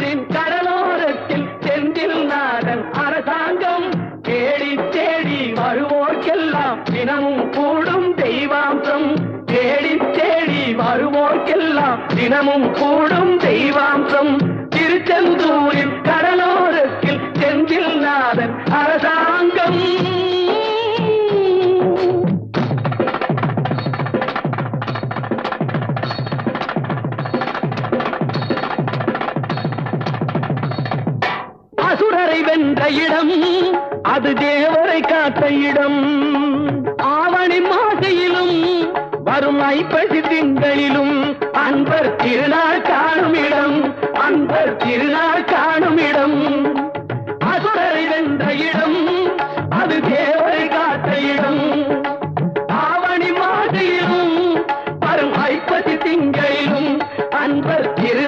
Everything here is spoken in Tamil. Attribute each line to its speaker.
Speaker 1: திருச்செந்தூரின் கடலோரத்தில் செந்தில் நாதன் அரசாங்கம் தேடி தேடி வருவோர்க்கெல்லாம் தினமும் கூடும் தெய்வாம்சம் தேடி தேடி வருவோர்க்கெல்லாம் தினமும் கூடும் தெய்வாம்சம் திருச்செந்தூரின் கடலோரத்தில் செந்தில் நாதன் அரசாங்கம் அசுரரை வென்ற இடம் அது தேவரை காத்த இடம் ஆவணி மாசையிலும் வரும் ஐப்பசி திங்களிலும் அன்பர் திருநாள் காணும் இடம் அன்பர் திருநாள்